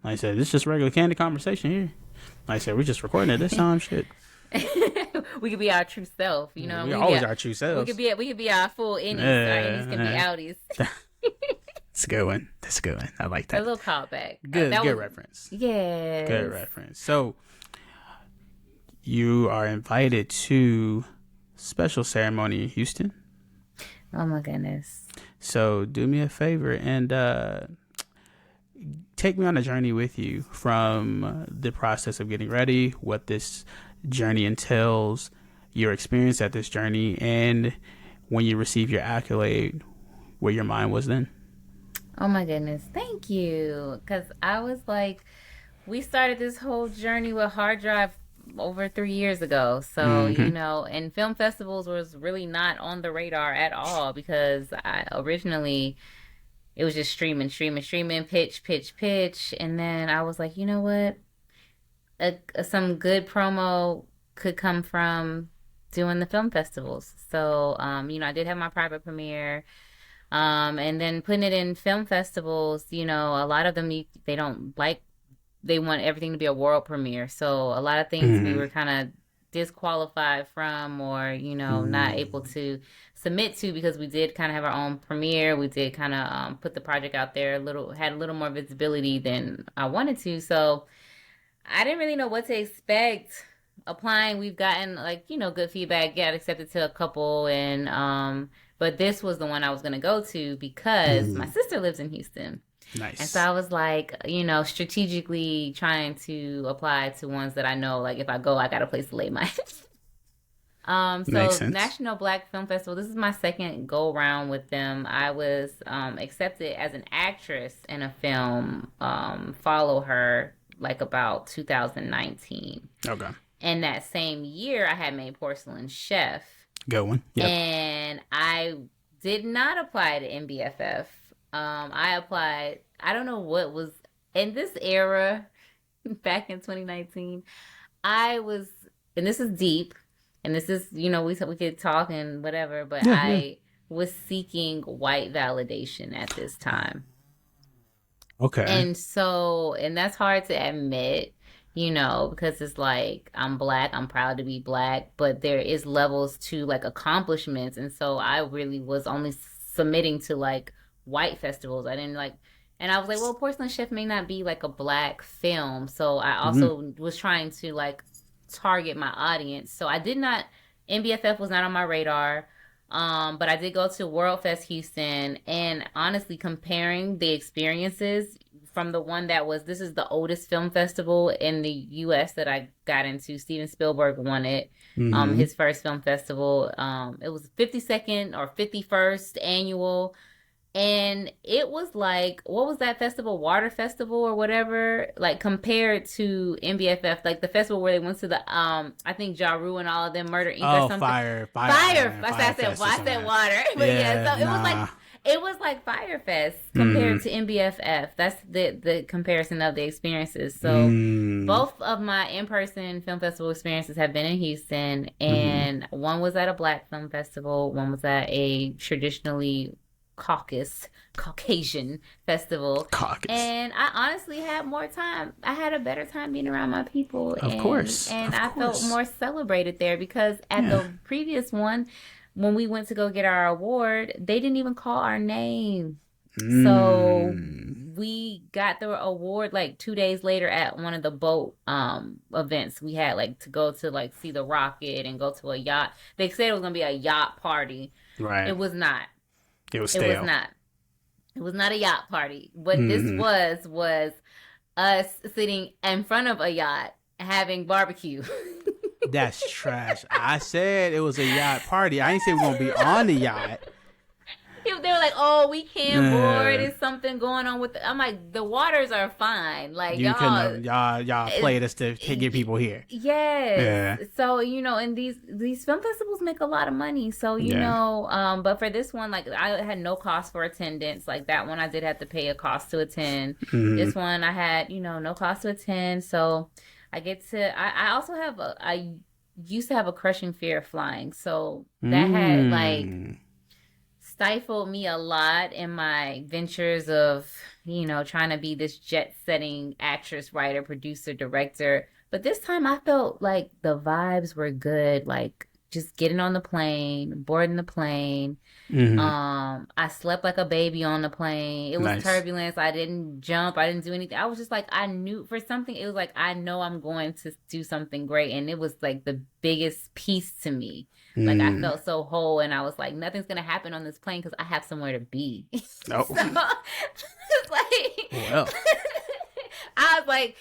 Like I said, it's just regular candy conversation here. Like I said, we just recording it this time. Shit. We could be our true self, you know. We always our true selves. We could be our full innies. Our innies can be Yeah. outies. That's a good one. That's a good one. I like A that. little callback. Good, That good was reference. Good yes. reference. So you are invited to special ceremony in Houston. Oh my goodness. So do me a favor and take me on a journey with you from the process of getting ready, what this journey entails, your experience at this journey, and when you receive your accolade, where your mind was then. Oh my goodness. Thank you. Because I was like, we started this whole journey with Hard Drive over 3 years ago. So, Mm-hmm. and film festivals was really not on the radar at all because I originally it was just streaming, pitch, pitch, pitch. And then I was like, you know what? Some good promo could come from doing the film festivals. So, I did have my private premiere. And then putting it in film festivals, a lot of them, they don't like, they want everything to be a world premiere. So a lot of things we Mm-hmm. were kind of disqualified from or, not able to submit to because we did kind of have our own premiere. We did kind of put the project out there had a little more visibility than I wanted to. So I didn't really know what to expect applying. We've gotten good feedback, got accepted to a couple and but this was the one I was going to go to because my Mm-hmm. sister lives in Houston. And so Nice. I was like, strategically trying to apply to ones that I know, like if I go, I got a place to lay my head. Makes So sense. National Black Film Festival, this is my second go round with them. I was accepted as an actress in a film, Follow Her, like about 2019. Okay. And that same year, I had made Porcelain Chef. Good one. Yep. And I did not apply to NBFF. I applied, I don't know what was in this era back in 2019. I was, and this is deep, and this is, we could talk and whatever, but Yeah, yeah. I was seeking white validation at this time. Okay. And that's hard to admit, because it's like I'm black, I'm proud to be black, but there is levels to like accomplishments. And so I really was only submitting to like white festivals. I didn't like, and I was like, well, Porcelain Chef may not be like a black film. So I Mm-hmm. also was trying to like target my audience. So I did not, NBFF was not on my radar. But I did go to World Fest Houston, and honestly, comparing the experiences from the one that was, this is the oldest film festival in the U.S. that I got into. Steven Spielberg won it, Mm-hmm. his first film festival. It was 52nd or 51st annual. And it was like, what was that festival? Water Festival or whatever? Like compared to NBFF, like the festival where they went to the I think Ja Rule and all of them, Murder Inc. or Oh, something. fire, I fire said, fest well, or I something said like that. water, but yeah. Yeah, So nah. it was like Fire Fest Mm-hmm. compared to NBFF. That's the comparison of the experiences. So Mm-hmm. both of my in person film festival experiences have been in Houston, Mm-hmm. and one was at a black film festival, one was at a traditionally Caucasian festival. Caucus. And I honestly had more time. I had a better time being around my people Of and course. and Of I felt course. more celebrated there because at Yeah. the previous one, when we went to go get our award, they didn't even call our name. So Mm. we got the award like 2 days later at one of the boat events. We had like to go to like see the rocket and go to a yacht. They said it was gonna be a yacht party. Right. It was not. It was It was stale. not. It was not a yacht party. What this Mm-hmm. was us sitting in front of a yacht having barbecue. That's trash. I said it was a yacht party. I ain't say we're gonna be on the yacht. They were like, "Oh, we can't board. Uh, It's something going on with." I'm like, "The waters are fine. Like you couldn't y'all, have y'all played us to get people here. yes." Yeah. So and these film festivals make a lot of money. So Yeah. but for this one, like I had no cost for attendance. Like that one, I did have to pay a cost to attend. Mm-hmm. This one, I had no cost to attend. So I get to. I also have I used to have a crushing fear of flying. So that had like Mm. stifled me a lot in my ventures of, trying to be this jet-setting actress, writer, producer, director. But this time I felt like the vibes were good, like just getting on the plane, boarding the plane. Mm-hmm. I slept like a baby on the plane. It was Nice. turbulence. I didn't jump. I didn't do anything. I was just like, I knew for something. It was like, I know I'm going to do something great. And it was like the biggest piece to me. Like I Mm. felt so whole and I was like, nothing's going to happen on this plane because I have somewhere to be. Oh, So it's like, well. I was like,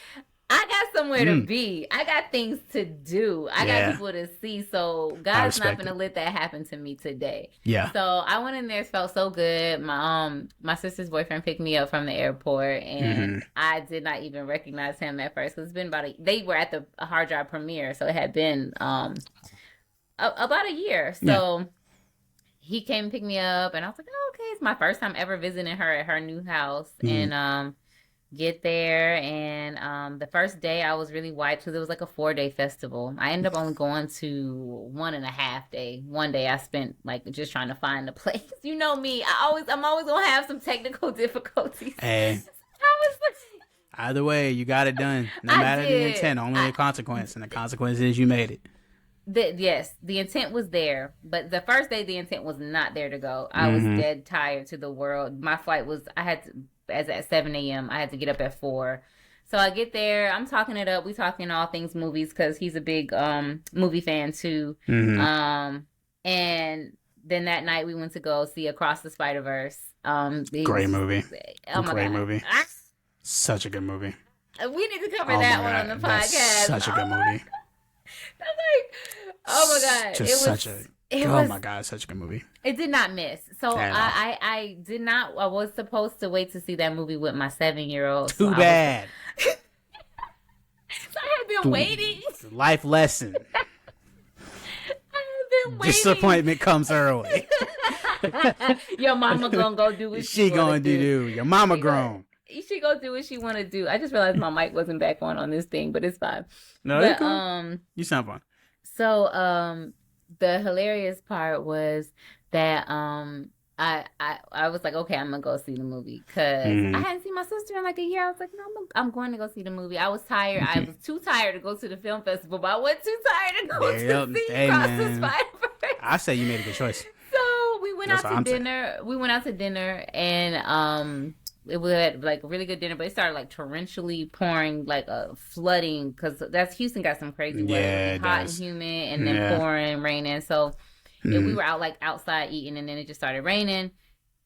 I got somewhere to Mm. be. I got things to do. I got Yeah, people to see. So I God's not respect gonna it. let that happen to me today. Yeah. So I went in there, it felt so good. My sister's boyfriend picked me up from the airport, and Mm-hmm. I did not even recognize him at first because it's been they were at the hard drive premiere, so it had been about a year. Yeah. So he came and picked me up, and I was like, oh, okay, it's my first time ever visiting her at her new house, Mm-hmm. and get there, and the first day I was really wiped because it was like a 4-day festival. I ended up only going to 1.5 day. One day I spent like just trying to find a place. You know me, I'm always gonna have some technical difficulties. Hey, I was like, either way, you got it done. No I matter the did. intent, only the consequence, and the consequence is you made it. Yes, the intent was there, but the first day the intent was not there to go. I was Mm-hmm. dead tired to the world. My flight was I had to, as at 7 a.m. I had to get up at 4. So I get there. I'm talking it up. We talking all things movies because he's a big movie fan too. Mm-hmm. And then that night we went to go see Across the Spider Verse. It Great was just, movie. oh my Great god. movie. Such a good movie. We need to cover Oh that my one on god, the that's podcast. such a good Oh my movie. god. I'm like, oh my god. Just such a. It Oh was my god, such a good movie. It did not miss. So Yeah, no. I did not. I was supposed to wait to see that movie with my 7-year-old. So Too bad. So I had been waiting. Life lesson. I had been waiting. Disappointment comes early. Your mama gonna go do what She gonna do. Your mama She grown. She gonna do what she wanna do. I just realized my mic wasn't back on this thing, but it's fine. No, you But cool. You sound fun. so the hilarious part was that I was like, okay, I'm gonna go see the movie because I hadn't seen my sister in like a year. I was like, no, I'm going to go see the movie. I was tired. I was too tired to go to the film festival, but I wasn't too tired to go to see Across the Spider-Verse. I say you made a good choice. So we went That's out what to I'm saying. dinner. We went out to dinner, and it was like a really good dinner, but it started like torrentially pouring, like flooding, because that's Houston got some crazy weather. Yeah, Really it hot does. and humid, and then Yeah. pouring, raining. So we were out like outside eating, and then it just started raining.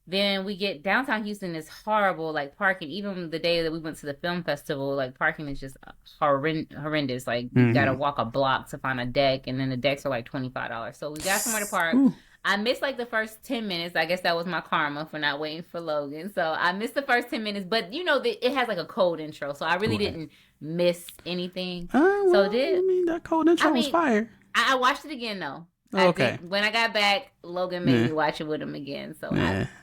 Then we get downtown Houston is horrible, like parking. Even the day that we went to the film festival, like parking is just horrendous. Like you gotta walk a block to find a deck, and then the decks are like $25. So we got somewhere to park. Ooh. I missed like the first 10 minutes. I guess that was my karma for not waiting for Logan. So I missed the first 10 minutes, but it has like a cold intro, so I really didn't miss anything. Well, I mean, that cold intro was fire. I watched it again though. Okay. When I got back, Logan made me watch it with him again. So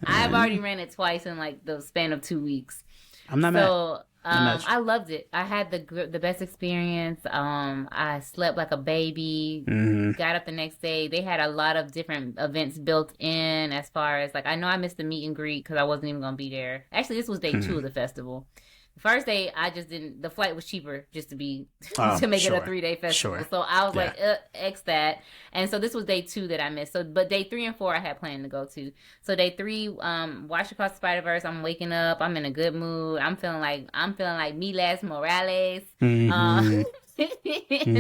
I've already ran it twice in like the span of 2 weeks. I'm not mad. I loved it. I had the best experience. I slept like a baby. Got up the next day. They had a lot of different events built in as far as like I know I missed the meet and greet because I wasn't even gonna be there. Actually, this was day 2 of the festival. The first day I just didn't. The flight was cheaper just to be to make it a 3-day festival. Sure. So I was like, X that. And so this was day 2 that I missed. So but day 3 and 4 I had planned to go to. So day 3, watch Across the Spider-Verse. I'm waking up. I'm in a good mood. I'm feeling like Miles Morales. And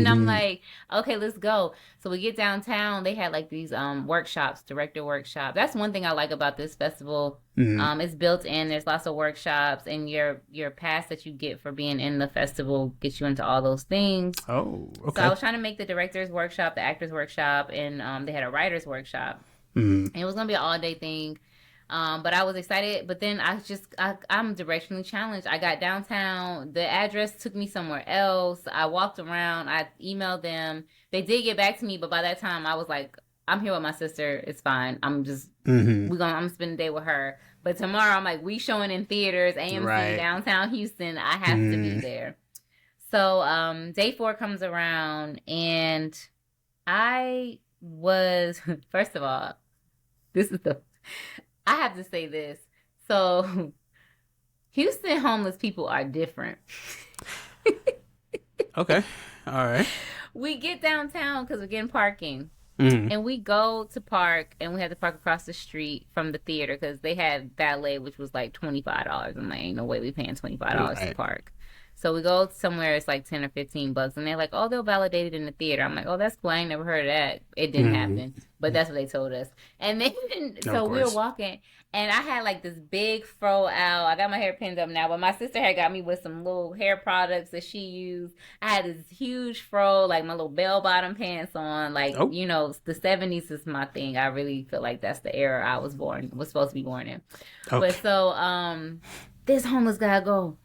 I'm like, okay, let's go. So we get downtown. They had like these workshops, director workshop. That's one thing I like about this festival. It's built in. There's lots of workshops, and your pass that you get for being in the festival gets you into all those things. Oh, okay. So I was trying to make the director's workshop, the actor's workshop, and they had a writer's workshop. And it was gonna be an all day thing. But I was excited, but then I'm directionally challenged. I got downtown. The address took me somewhere else. I walked around. I emailed them. They did get back to me, but by that time I was like, I'm here with my sister. It's fine. I'm just, I'm spending the day with her. But tomorrow I'm like, we showing in theaters, AMC, downtown Houston. I have to be there. So, day 4 comes around and I was, first of all, this is the I have to say this. So Houston homeless people are different. Okay. All right. We get downtown because we're getting parking. Mm. And we go to park, and we had to park across the street from the theater because they had valet, which was like $25. I'm like, ain't no way we paying $25 to Right. park. So we go somewhere it's like 10 or $15, and they're like, "Oh, they'll validate it in the theater." I'm like, "Oh, that's cool. I ain't never heard of that. It didn't Mm. happen, but that's what they told us." And then Of so we were course. walking, and I had like this big fro out. I got my hair pinned up now, but my sister had got me with some little hair products that she used. I had this huge fro, like my little bell bottom pants on. Like, Oh. you know, the 70s is my thing. I really feel like that's the era I was supposed to be born in. But Okay. so this homeless guy go,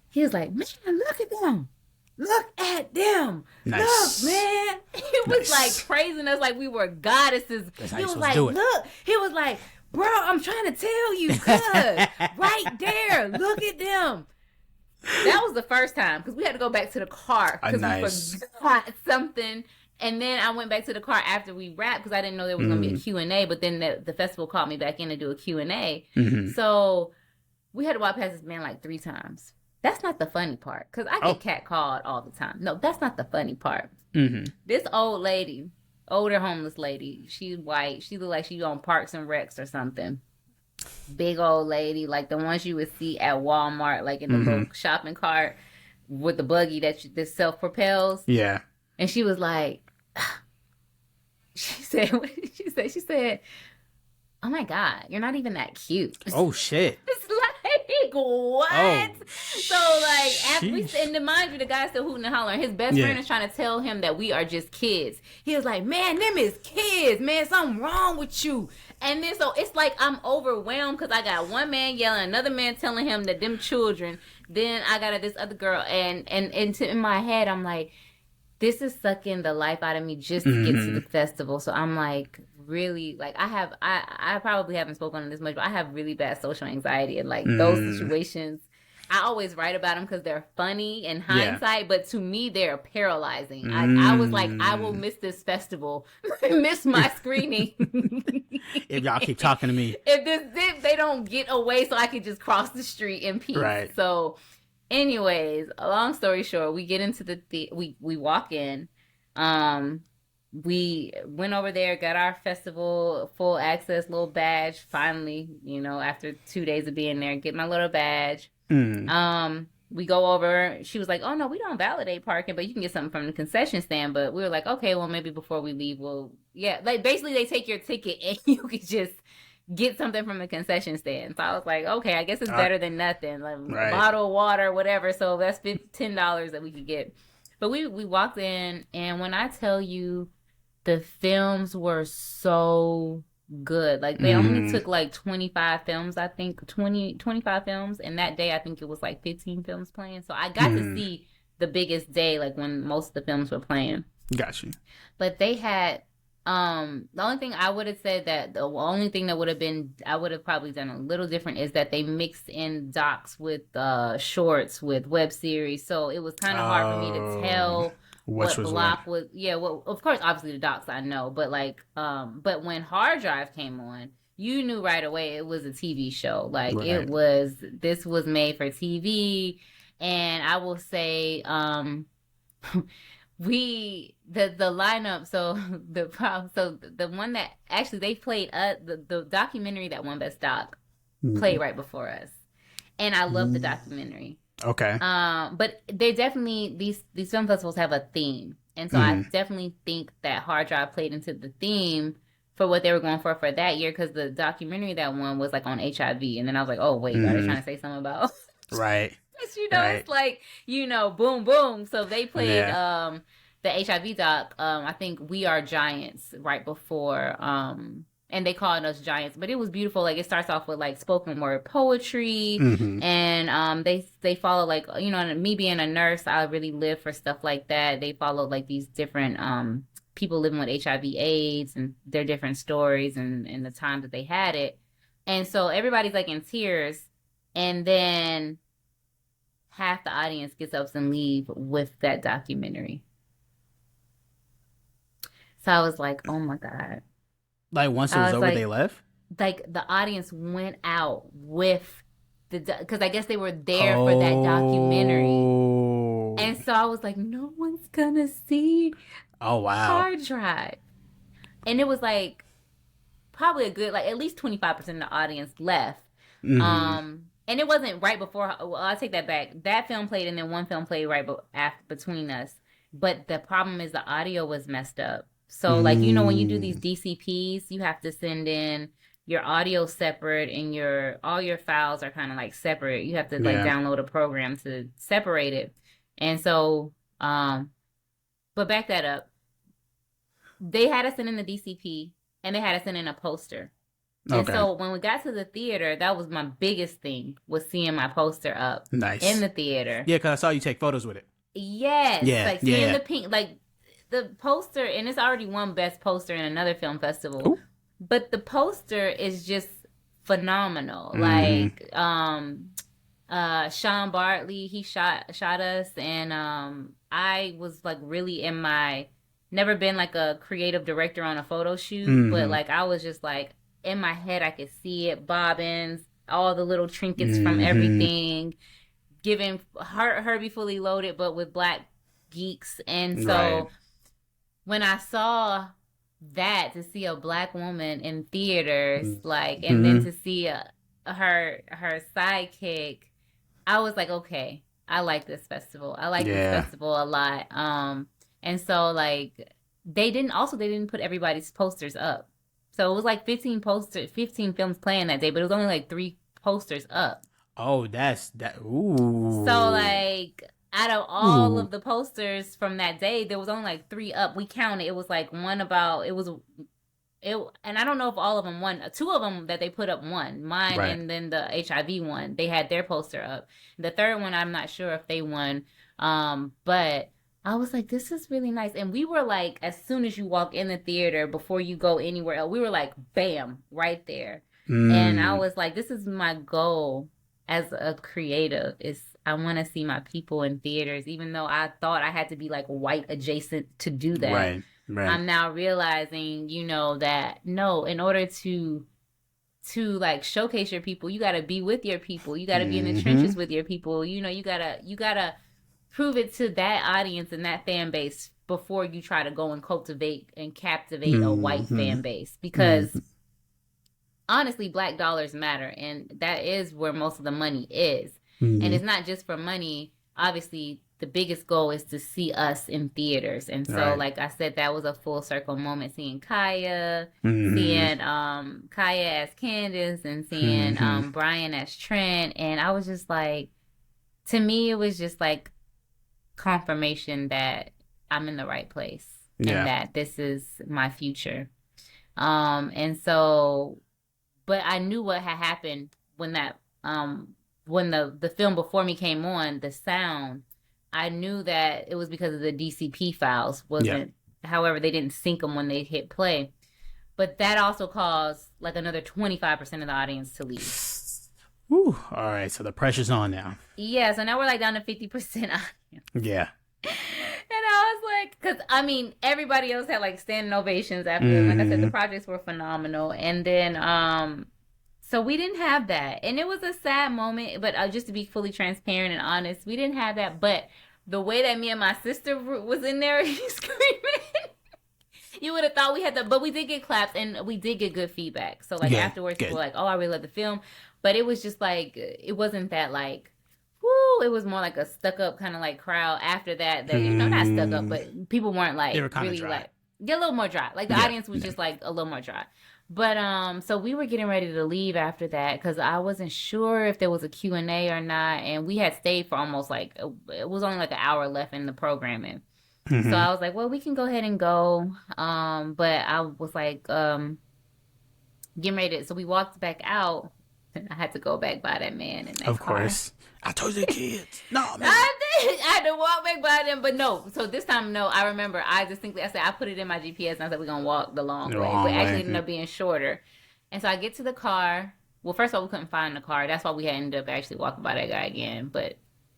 he was like, "Man, look at them. Look at them. Look, Nice. man." He was like Nice. praising us like we were goddesses. That's how He you was supposed to like, do it. "Look." He was like, "Bro, I'm trying to tell you, cuz. Right there. Look at them." That was the first time because we had to go back to the car because Nice. we forgot something. And then I went back to the car after we wrapped because I didn't know there was going to be a Q&A. But then the festival called me back in to do a Q&A. Mm-hmm. So we had to walk past this man like 3 times. That's not the funny part because I get catcalled all the time. No, that's not the funny part. Mm-hmm. This old lady, older homeless lady, she's white. She looked like she on Parks and Recs or something. Big old lady, like the ones you would see at Walmart, like in the little shopping cart with the buggy that self propels. Yeah. And she was like, she said, what did she say? She said, "Oh my God, you're not even that cute." Oh shit. It's like, what? Oh, So like, after we, and then mind you, the guy's still hooting and hollering. His best friend is trying to tell him that we are just kids. He was like, "Man, them is kids, man. Something wrong with you." And then so it's like I'm overwhelmed because I got one man yelling, another man telling him that them children. Then I got this other girl, and in my head I'm like, this is sucking the life out of me just to get to the festival. So I'm like, really, like I probably haven't spoken on this much, but I have really bad social anxiety, and like those situations I always write about them because they're funny in hindsight, but to me they're paralyzing. I was like, I will miss this festival, miss my screening if y'all keep talking to me. if they don't get away so I can just cross the street in peace. Right. So anyways, a long story short, we get into we walk in. We went over there, got our festival full access little badge finally, you know, after 2 days of being there, get my little badge. We go over, she was like, "Oh no, we don't validate parking, but you can get something from the concession stand." But we were like, "Okay, well maybe before we leave like basically they take your ticket and you could just get something from the concession stand." So I was like, okay, I guess it's better than nothing. Like a bottle of water, whatever. So that's $10 that we could get. But we walked in, and when I tell you the films were so good. Like they only took like 25 films, I think 25 films. And that day I think it was like 15 films playing. So I got to see the biggest day, like when most of the films were playing. Got you. But they had the only thing I would have said that the only thing that would have been I would have probably done a little different is that they mixed in docs with shorts with web series. So it was kind of hard for me to tell what block was. Yeah, well, of course, obviously the docs I know, but like but when Hard Drive came on, you knew right away it was a TV show. Like this was made for TV. And I will say the lineup, so the one that actually they played the documentary that won Best Doc played right before us, and I love the documentary. Okay. But they definitely these film festivals have a theme, and so I definitely think that Hard Drive played into the theme for what they were going for that year, because the documentary that won was like on HIV, and then I was like, oh wait, are they trying to say something about right? You know, it's like, you know, boom, boom. So they played the HIV doc. I think We Are Giants right before. And they called us Giants, but it was beautiful. Like it starts off with like spoken word poetry, and they follow like, you know, me being a nurse, I really live for stuff like that. They follow like these different people living with HIV/AIDS and their different stories and the time that they had it, and so everybody's like in tears, and then half the audience gets up and leave with that documentary. So I was like, oh my God. Like once it was over, like, they left? like the audience went out with because I guess they were there for that documentary. Oh. And so I was like, no one's gonna see Oh wow. Hard Drive. And it was like probably a good, like at least 25% of the audience left. Mm-hmm. And it wasn't right before, well, I'll take that back. That film played and then one film played right after, between us. But the problem is the audio was messed up. So like, you know, when you do these Mm. DCPs, you have to send in your audio separate and all your files are kind of like separate. You have to like Yeah. download a program to separate it. And so, but back that up. They had us send in the DCP and they had us send in a poster. And Okay. so when we got to the theater, that was my biggest thing was seeing my poster up in Nice. the theater. Yeah, cause I saw you take photos with it. Yes, Yeah. like seeing Yeah. the pink, like the poster, and it's already won best poster in another film festival. Ooh. But the poster is just phenomenal. Mm-hmm. Like Sean Bartley, he shot us, and I was like really in my never been like a creative director on a photo shoot, but Mm-hmm. like I was just like in my head I could see it, bobbins, all the little trinkets from Mm-hmm. everything, giving Herbie Fully Loaded, but with black geeks. And Right. so when I saw that, to see a black woman in theaters, like, and then Mm-hmm. to see her sidekick, I was like, okay, I like this festival. I like this Yeah. festival a lot. And so like they didn't put everybody's posters up. So it was like 15 films playing that day, but it was only like 3 posters up. Oh, that's that. So Ooh. like out of all Ooh. of the posters from that day, there was only like 3 up. We counted. It was like one about it, and I don't know if all of them won. 2 of them that they put up won. Mine Right. and then the HIV one. They had their poster up. The third one, I'm not sure if they won. But I was like, this is really nice. And we were like, as soon as you walk in the theater, before you go anywhere else, we were like, bam, right there. And I Mm. was like, this is my goal as a creative. Is I want to see my people in theaters, even though I thought I had to be like white adjacent to do that. Right. Right. I'm now realizing, you know, that no, in order to like showcase your people, you got to be with your people. You got to be in the Mm-hmm. trenches with your people. You know, you got to prove it to that audience and that fan base before you try to go and cultivate and captivate a white Mm-hmm. fan base, because Mm-hmm. honestly, black dollars matter, and that is where most of the money is. And Mm-hmm. it's not just for money. Obviously, the biggest goal is to see us in theaters. And so, Right. like I said, that was a full circle moment, seeing Kaya, Mm-hmm. seeing Kaya as Candace, and seeing Mm-hmm. Brian as Trent. And I was just like, to me, it was just like confirmation that I'm in the right place and Yeah. that this is my future. And so, but I knew what had happened when that when the film before me came on, the sound, I knew that it was because of the DCP files Yeah. wasn't, however they didn't sync them when they hit play. But that also caused like another 25% of the audience to leave. Whew. All right. So the pressure's on now. Yeah, so now we're like down to 50% audience. Yeah. And I was like, because I mean, everybody else had like standing ovations after. Like I said, the Mm-hmm. projects were phenomenal. And then, so we didn't have that. And it was a sad moment, but just to be fully transparent and honest, we didn't have that. But the way that me and my sister was in there screaming, you would have thought we had the, but we did get claps and we did get good feedback. So like Good. afterwards, people Good. were like, "Oh, I really love the film," but it was just like it wasn't that like, whoo. It was more like a stuck up kind of like crowd after that. That, you know, not stuck up, Mm. but people weren't They like were kind of really dry. like get a little more dry. Like the Yeah. audience was Yeah. just like a little more dry. But so we were getting ready to leave after that because I wasn't sure if there was a Q&A or not, and we had stayed for almost like it was only like an hour left in the programming. So Mm-hmm. I was like, well, we can go ahead and go. But I was like, getting ready to, so we walked back out. And I had to go back by that man in that Of car. course. I told you the kids. No, man. I did. I had to walk back by them, but no. So this time, no. I remember. I distinctly, I said, I put it in my GPS, and I said, we're gonna walk the long The way, but wrong actually way. it ended up being shorter. And so I get to the car. Well, first of all, we couldn't find the car. That's why we had ended up actually walking by that guy again. But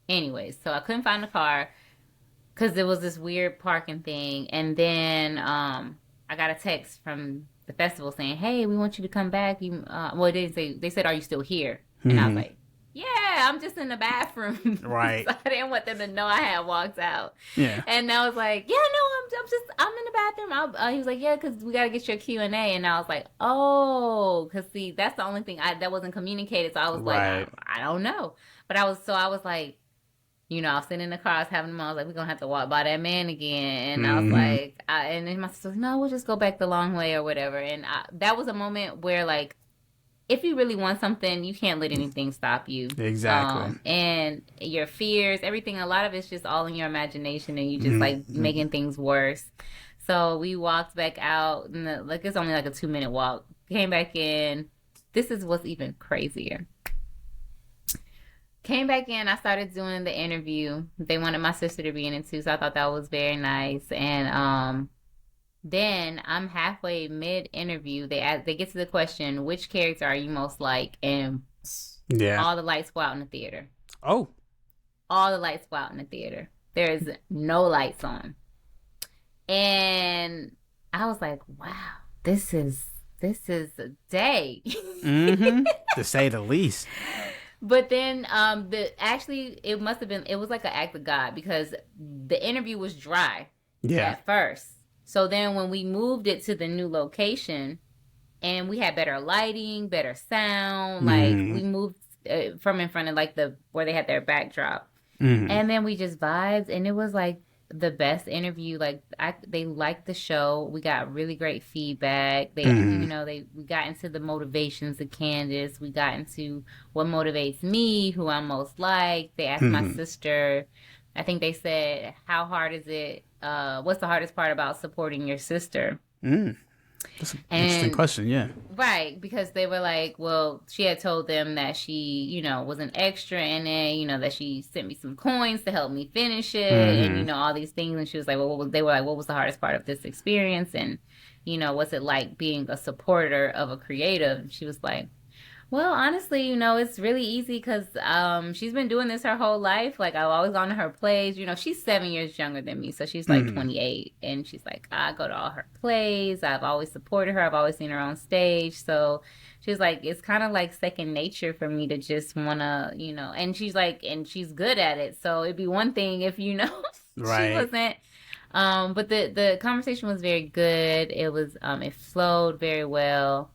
anyways, so I couldn't find the car because there was this weird parking thing, and then I got a text from the festival saying, "Hey, we want you to come back." Well, they said, "Are you still here?" And I was Mm-hmm. like, "Yeah, I'm just in the bathroom." Right. So I didn't want them to know I had walked out. Yeah. And I was like, "Yeah, no, I'm in the bathroom." He was like, "Yeah, because we gotta get your Q&A." And I was like, "Oh, because see, that's the only thing that wasn't communicated." So I was like, Right. I don't know, but I was like, I was sitting in the car, I was having them. I was like, we're gonna have to walk by that man again. And I was Mm-hmm. like, and then my sister was, no, we'll just go back the long way or whatever. And that was a moment where, like, if you really want something, you can't let anything stop you. Exactly. And your fears, everything, a lot of it's just all in your imagination, and you just like Mm-hmm. making things worse. So we walked back out, and like it's only like a 2-minute walk. Came back in. This is what's even crazier. Came back in, I started doing the interview. They wanted my sister to be in it too, so I thought that was very nice. And then I'm halfway mid interview. They get to the question, which character are you most like? And Yeah. all the lights go out in the theater. Oh. All the lights go out in the theater. There's no lights on. And I was like, wow, this is a day. Mm-hmm. To say the least. But then it must have been, it was like an act of God, because the interview was dry at first. So then when we moved it to the new location and we had better lighting, better sound, like we moved from in front of like where they had their backdrop. And then we just vibed, and it was like the best interview. Like they liked the show. We got really great feedback. We got into the motivations of Candace. We got into what motivates me, who I'm most like. They asked my sister. I think they said, "How hard is it? What's the hardest part about supporting your sister?" That's an interesting question, yeah. Right, because they were like, well, she had told them that she, was an extra in it, that she sent me some coins to help me finish it, and, all these things. And she was like, well, what was the hardest part of this experience? And, what's it like being a supporter of a creative? And she was like, well, honestly, it's really easy because she's been doing this her whole life. Like, I've always gone to her plays. She's 7 years younger than me, so she's like 28. And she's like, I go to all her plays. I've always supported her. I've always seen her on stage. So she's like, it's kind of like second nature for me to just want to, and she's like, and she's good at it. So it'd be one thing if, Right. she wasn't. But the conversation was very good. It was, it flowed very well.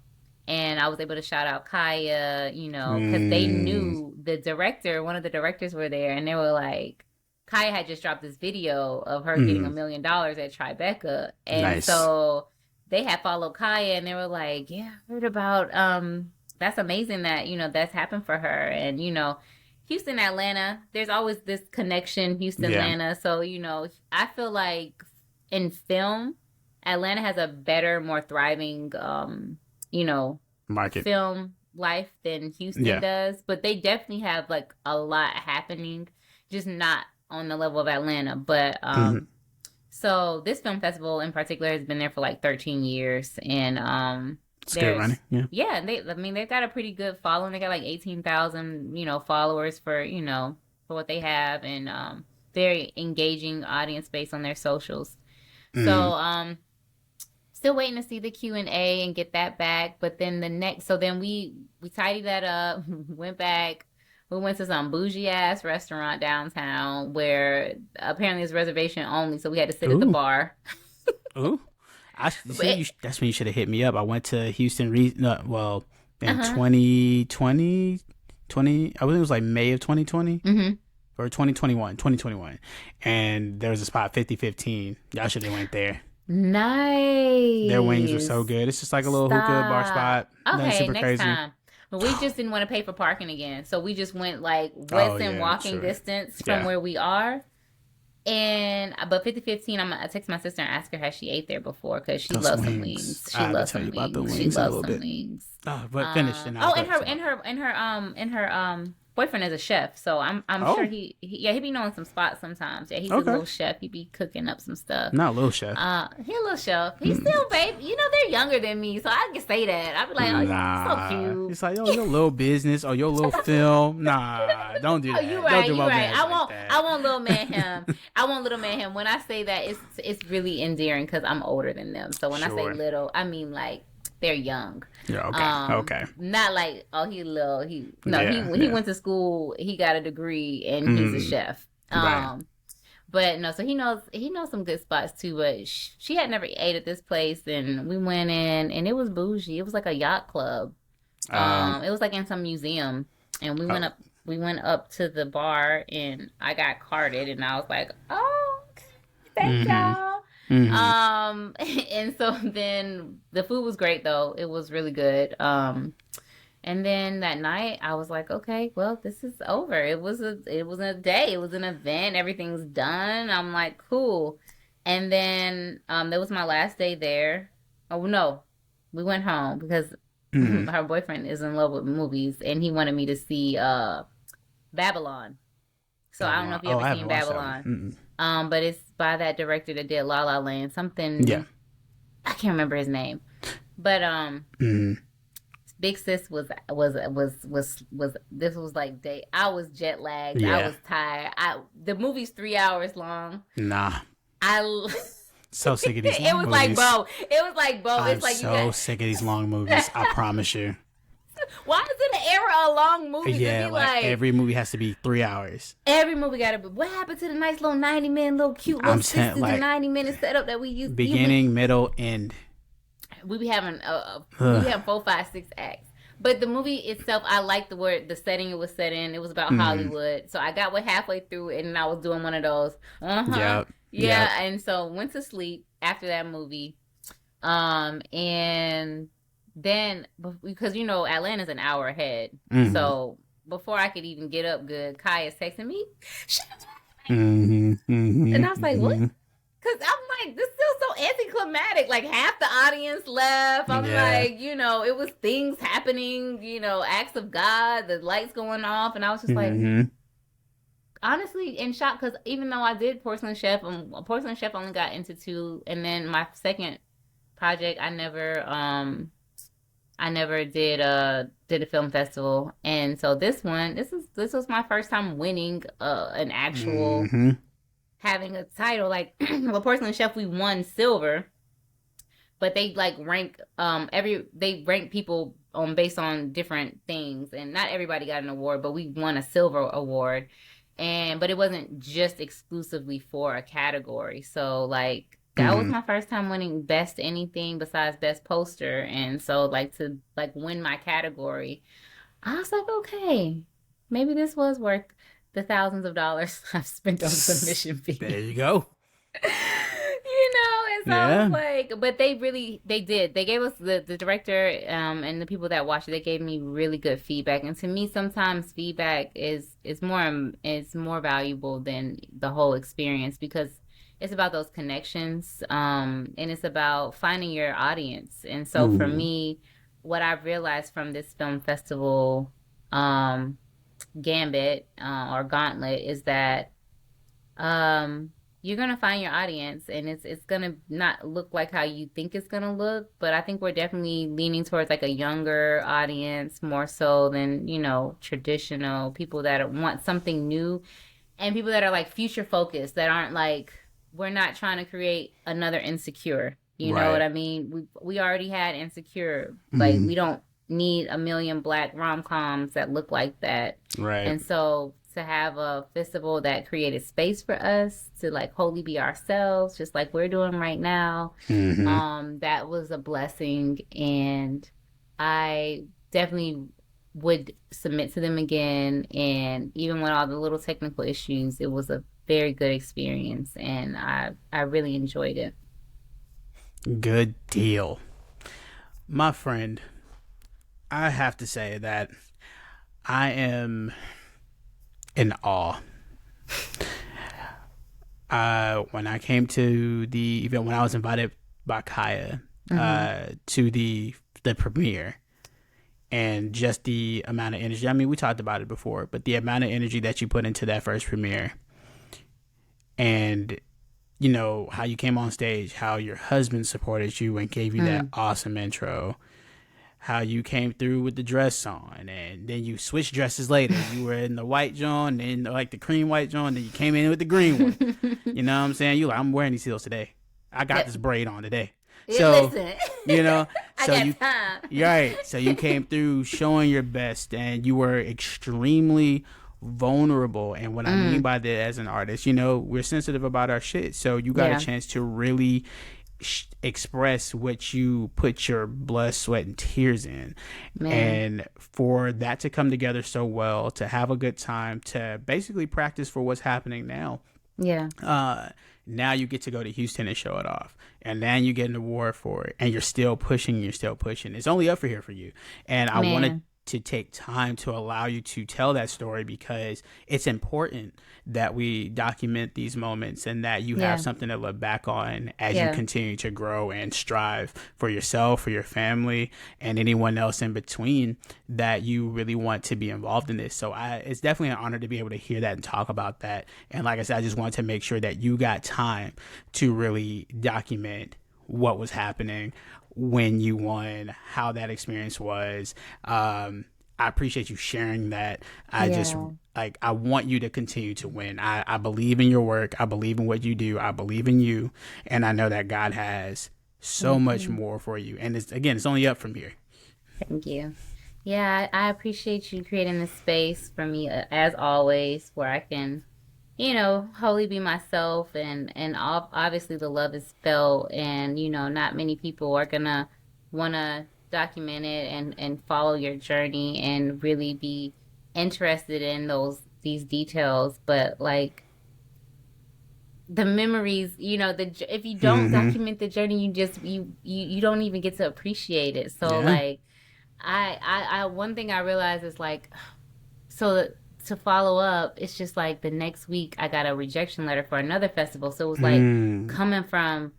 And I was able to shout out Kaya, because they knew one of the directors were there, and they were like, Kaya had just dropped this video of her getting $1 million at Tribeca. And so they had followed Kaya, and they were like, yeah, I heard about, that's amazing that, that's happened for her. And, Houston, Atlanta, there's always this connection, Houston, Atlanta. So, I feel like in film, Atlanta has a better, more thriving, market film life than Houston does, but they definitely have like a lot happening, just not on the level of Atlanta. But so this film festival in particular has been there for like 13 years, and it's good running. They've got a pretty good following. They got like 18,000 followers for for what they have, and very engaging audience base on their socials. So still waiting to see the Q&A and get that back. But then then we tidied that up, went back. We went to some bougie ass restaurant downtown where apparently it's reservation only, so we had to sit at the bar. Ooh, that's when you should have hit me up. I went to Houston. In 2020, I think it was like May of 2020 or 2021, and there was a spot 5015. Y'all should have went there. Nice. Their wings were so good. It's just like a little hookah bar spot. Okay, super next crazy. time. But we just didn't want to pay for parking again, so we just went like less than walking distance from where we are. But 5015, I text my sister and ask her has she ate there before, because she loves some wings. She loves some wings. She loves some wings. Oh, but finish. And her boyfriend is a chef, so I'm sure he be knowing some spots sometimes. Yeah, he's a little chef. He be cooking up some stuff. Not a little chef. He a little chef. He's still baby. They're younger than me, so I can say that. I'd be like, oh, you're so cute. It's like, your little business or your little film. Nah, don't do that. Oh, you're right. I want little man him. I want little man him. When I say that, it's really endearing because I'm older than them. So when I say little, I mean like they're young. Yeah. Okay. Okay. Not like, oh, he little. He Yeah. went to school. He got a degree and he's a chef. Right. But no, so he knows some good spots too. But she had never ate at this place, and we went in, and it was bougie. It was like a yacht club. It was like in some museum, and we went up to the bar, and I got carded, and I was like, oh, okay, thank y'all. And so then the food was great though. It was really good. And then that night I was like, okay, well, this is over. It was a day. It was an event. Everything's done. I'm like, cool. And then that was my last day there. Oh no. We went home because her boyfriend is in love with movies and he wanted me to see Babylon. So I don't know if you ever seen Babylon. But it's by that director that did La La Land. Something. Yeah. I can't remember his name. But Big Sis was this was like day. I was jet lagged. Yeah. I was tired. The movie's 3 hours long. Nah. I so sick of these long It was movies. like Bo. I'm It's like so sick of these long movies. I promise you. Why is it an era of long movies? Yeah, like every movie has to be 3 hours. Every movie got to be. What happened to the nice little 90-minute, little cute little 60 to 90-minute setup that we used? Beginning, middle, end. We be having 4, 5, 6 acts. But the movie itself, I liked the setting it was set in. It was about Hollywood. So I got halfway through it, and I was doing one of those. Yep. Yeah, and so went to sleep after that movie. And then, because, Atlanta's an hour ahead. So before I could even get up good, Kaya's texting me, and I was like, what? Because I'm like, this feels so anticlimactic. Like, half the audience left. I'm like, it was things happening, acts of God, the lights going off. And I was just like, honestly, in shock. Because even though I did Porcelain Chef, Porcelain Chef only got into 2. And then my second project, I never did a film festival. And so this was my first time winning an actual... having a title. Like, well, Porcelain Chef, we won silver, but they rank they rank people based on different things, and not everybody got an award, but we won a silver award, but it wasn't just exclusively for a category. So that was my first time winning best anything besides best poster, and so to win my category, I was like, okay, maybe this was worth the thousands of dollars I've spent on submission fees. There you go. And so I was like, but they did. They gave us the director and the people that watched it, they gave me really good feedback. And to me, sometimes feedback is more valuable than the whole experience, because it's about those connections, and it's about finding your audience. And so for me, what I've realized from this film festival, Gambit or Gauntlet, is that you're gonna find your audience, and it's gonna not look like how you think it's gonna look, but I think we're definitely leaning towards a younger audience more so than traditional people that want something new, and people that are future focused, that aren't we're not trying to create another Insecure. You know what I mean? We already had Insecure. We don't need a million black rom-coms that look like that. Right. And so to have a festival that created space for us to wholly be ourselves, just like we're doing right now, that was a blessing. And I definitely would submit to them again. And even with all the little technical issues, it was a very good experience, and I really enjoyed it. Good deal. My friend, I have to say that I am in awe. When I came to the event, when I was invited by Kaya to the premiere, and just the amount of energy. I mean, we talked about it before, but the amount of energy that you put into that first premiere, and how you came on stage, how your husband supported you and gave you that awesome intro, how you came through with the dress on, and then you switched dresses later. You were in the white john, and the cream white john, then you came in with the green one. You know what I'm saying? I'm wearing these heels today. I got this braid on today. So, listen. I got time. Right. So you came through showing your best, and you were extremely vulnerable. And what I mean by that, as an artist, we're sensitive about our shit. So you got a chance to really express what you put your blood, sweat, and tears in. Man. And for that to come together so well, to have a good time, to basically practice for what's happening now. Yeah. Now you get to go to Houston and show it off, and then you get an award for it, and you're still pushing. It's only up for here for you. And I wanted to take time to allow you to tell that story, because it's important that we document these moments, and that you have something to look back on as you continue to grow and strive for yourself, for your family, and anyone else in between that you really want to be involved in this. So it's definitely an honor to be able to hear that and talk about that. And like I said, I just wanted to make sure that you got time to really document what was happening when you won, how that experience was. I appreciate you sharing that. I want you to continue to win. I believe in your work. I believe in what you do. I believe in you. And I know that God has so much more for you. And it's only up from here. Thank you. Yeah, I appreciate you creating this space for me, as always, where I can, wholly be myself, and obviously the love is felt, and, not many people are going to want to document it and follow your journey and really be interested in these details. But like the memories, if you don't document the journey, you don't even get to appreciate it. So like I one thing I realized is like, so to follow up, it's just like the next week I got a rejection letter for another festival. So it was like coming from,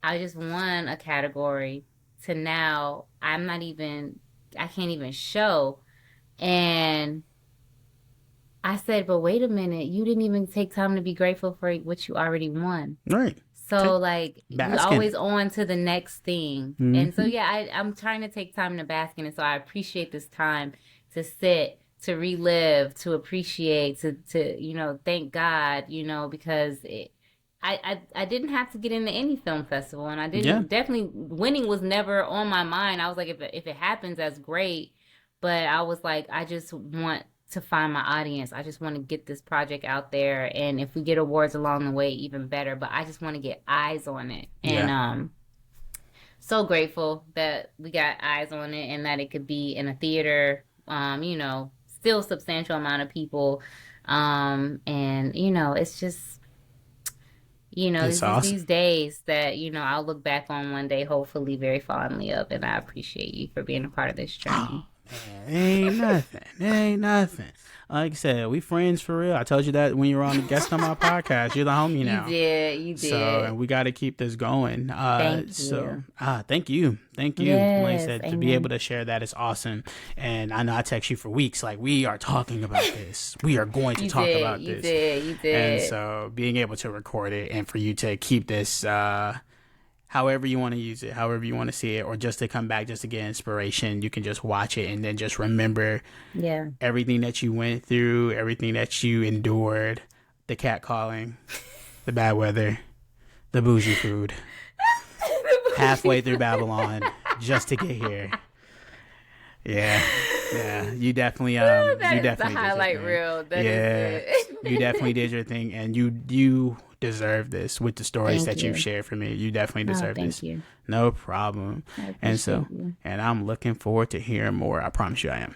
I just won a category to now I can't even show. And I said, but wait a minute, you didn't even take time to be grateful for what you already won. Right. So you're always on to the next thing. And so, I'm trying to take time to bask in it. So I appreciate this time to sit, to relive, to appreciate, to thank God, because I didn't have to get into any film festival, and I didn't definitely winning was never on my mind. I was like, if it happens, that's great. But I was like, I just want to find my audience. I just want to get this project out there, and if we get awards along the way, even better. But I just want to get eyes on it, and so grateful that we got eyes on it, and that it could be in a theater. Still a substantial amount of people, and it's just. Awesome. These days that, I'll look back on one day, hopefully very fondly of, and I appreciate you for being a part of this journey. Ain't nothing. Like I said, we friends for real. I told you that when you were on the guest on my podcast. You're the homie now. You did. So, and we got to keep this going. Thank you. Thank you. Yes, like I said, to be able to share that is awesome. And I know I text you for weeks, like, we are talking about this. We are going to talk about this. You did. And so being able to record it, and for you to keep this, however you want to use it, however you want to see it, or just to come back just to get inspiration, you can just watch it and then just remember everything that you went through, everything that you endured, the cat calling, the bad weather, the bougie food, halfway through Babylon just to get here. Yeah, you definitely that you is definitely the highlight reel. That is it. You definitely did your thing, and you deserve this with the stories that you've shared for me. You definitely deserve this. Thank you. No problem. And so, you. and I'm looking forward to hearing more. I promise you I am.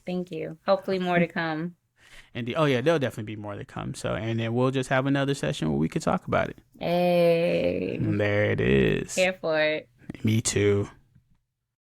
Thank you. Hopefully more to come. And there'll definitely be more to come. So, and then we'll just have another session where we could talk about it. Hey. And there it is. Here for it. Me too.